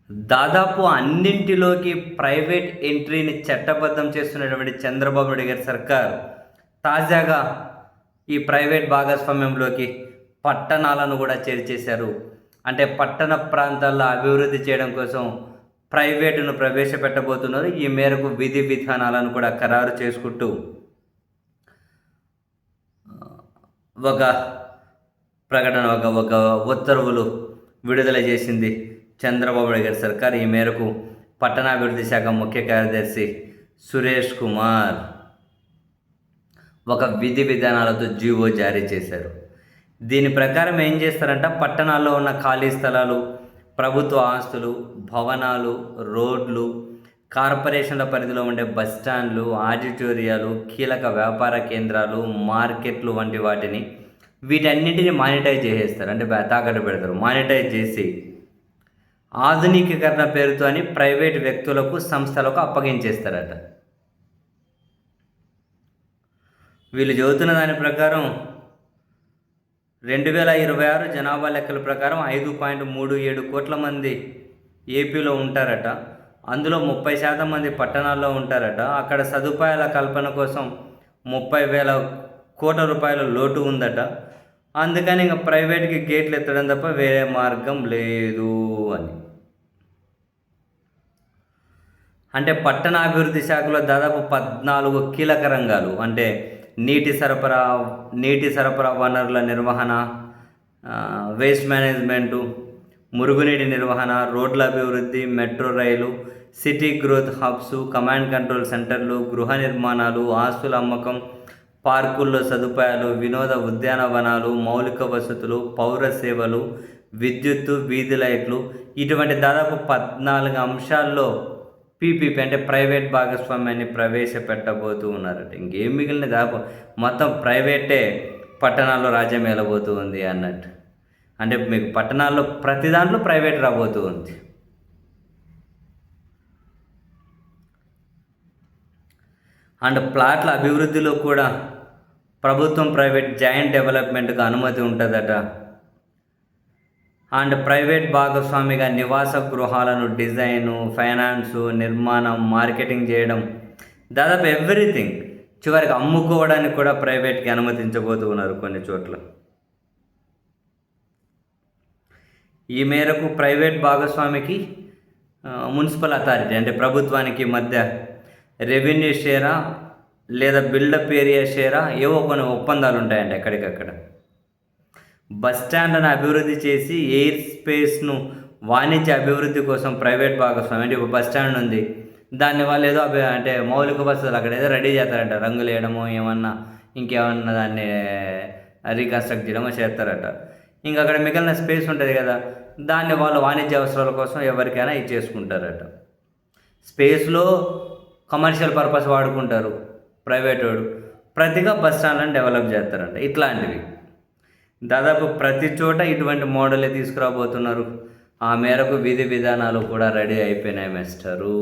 దాదాపు అన్నింటిలోకి ప్రైవేట్ ఎంట్రీని చట్టబద్ధం చేస్తున్నటువంటి చంద్రబాబు నాయుడు గారి సర్కార్ తాజాగా ఈ ప్రైవేట్ భాగస్వామ్యంలోకి పట్టణాలను కూడా చేర్చేశారు. అంటే పట్టణ ప్రాంతాల్లో అభివృద్ధి చేయడం కోసం ప్రైవేటును ప్రవేశపెట్టబోతున్నారు. ఈ మేరకు విధి విధానాలను కూడా ఖరారు చేసుకుంటూ ఒక ప్రకటన ఒక ఉత్తర్వులు విడుదల చేసింది చంద్రబాబు నాయుడు గారి సర్కార్. ఈ మేరకు పట్టణాభివృద్ధి శాఖ ముఖ్య కార్యదర్శి సురేష్ కుమార్ ఒక విధి విధానాలతో జీవో జారీ చేశారు. దీని ప్రకారం ఏం చేస్తారంట, పట్టణాల్లో ఉన్న ఖాళీ స్థలాలు, ప్రభుత్వ ఆస్తులు, భవనాలు, రోడ్లు, కార్పొరేషన్ల పరిధిలో ఉండే బస్టాండ్లు, ఆడిటోరియాలు, కీలక వ్యాపార కేంద్రాలు, మార్కెట్లు వంటి వాటిని వీటన్నింటిని మానిటైజ్ చేసేస్తారు. అంటే తాకట్టు పెడతారు. మానిటైజ్ చేసి ఆధునికీకరణ పేరుతో అని ప్రైవేట్ వ్యక్తులకు, సంస్థలకు అప్పగించేస్తారట. వీళ్ళు చెబుతున్న దాని ప్రకారం 2026 జనాభా లెక్కల ప్రకారం 5.37 కోట్ల మంది ఏపీలో ఉంటారట. అందులో 30% మంది పట్టణాల్లో ఉంటారట. అక్కడ సదుపాయాల కల్పన కోసం 30,000 కోట్ల రూపాయల లోటు ఉందట. అందుకని ఇంకా ప్రైవేట్కి గేట్లు ఎత్తడం తప్ప వేరే మార్గం లేదు అని. అంటే పట్టణాభివృద్ధి శాఖలో దాదాపు 14 కీలక రంగాలు, అంటే నీటి సరఫరా వనరుల నిర్వహణ, వేస్ట్ మేనేజ్మెంటు, మురుగునీటి నిర్వహణ, రోడ్ల అభివృద్ధి, మెట్రో రైలు, city growth hubs, command control సెంటర్లు, గృహ నిర్మాణాలు, ఆస్తుల అమ్మకం, పార్కుల్లో సదుపాయాలు, వినోద ఉద్యానవనాలు, మౌలిక వసతులు, పౌర సేవలు, విద్యుత్తు, వీధి లైట్లు, ఇటువంటి దాదాపు 14 అంశాల్లో పీపీపీ అంటే ప్రైవేట్ భాగస్వామ్యాన్ని ప్రవేశపెట్టబోతూ ఉన్నారట. ఇంకేం మిగిలిన దాదాపు మొత్తం ప్రైవేటే పట్టణాల్లో రాజ్యం ఏలబోతూ ఉంది అన్నట్టు. అంటే మీకు పట్టణాల్లో ప్రతి దాంట్లో ప్రైవేట్ రాబోతూ ఉంది. అండ్ ప్లాట్ల అభివృద్ధిలో కూడా ప్రభుత్వం ప్రైవేట్ జాయింట్ డెవలప్మెంట్కి అనుమతి ఉంటుందట. అండ్ ప్రైవేట్ భాగస్వామిగా నివాస గృహాలను డిజైను, ఫైనాన్సు, నిర్మాణం, మార్కెటింగ్ చేయడం, దాదాపు ఎవ్రీథింగ్, చివరికి అమ్ముకోవడానికి కూడా ప్రైవేట్కి అనుమతించబోతూ ఉన్నారు కొన్ని చోట్ల. ఈ మేరకు ప్రైవేట్ భాగస్వామికి మున్సిపల్ అథారిటీ అంటే ప్రభుత్వానికి మధ్య రెవెన్యూ షేరా లేదా బిల్డప్ ఏరియా షేరా ఏవో కొన్ని ఒప్పందాలు ఉంటాయండి ఎక్కడికక్కడ. బస్టాండ్ను అభివృద్ధి చేసి ఎయిర్ స్పేస్ను వాణిజ్య అభివృద్ధి కోసం ప్రైవేట్ భాగస్వామి, అంటే ఇప్పుడు బస్టాండ్ ఉంది, దానివల్ల ఏదో అంటే మౌలిక వసతులు అక్కడ ఏదో రెడీ చేస్తారంట, రంగులు వేయడమో ఏమన్నా ఇంకేమన్నా దాన్ని రీకన్స్ట్రక్ట్ చేయడమో చేస్తారట. ఇంకా అక్కడ మిగిలిన స్పేస్ ఉంటుంది కదా, దాన్ని వాళ్ళు వాణిజ్య అవసరాల కోసం ఎవరికైనా ఇచ్చేసుకుంటారట. స్పేస్లో కమర్షియల్ పర్పస్ వాడుకుంటారు ప్రైవేట్ వాడు, ప్రతిగా బస్ స్టాండ్లను డెవలప్ చేస్తారంట. ఇట్లాంటివి దాదాపు ప్రతి చోట ఇటువంటి మోడలే తీసుకురాబోతున్నారు. ఆ మేరకు విధి విధానాలు కూడా రెడీ అయిపోయినాయి మాస్టరు.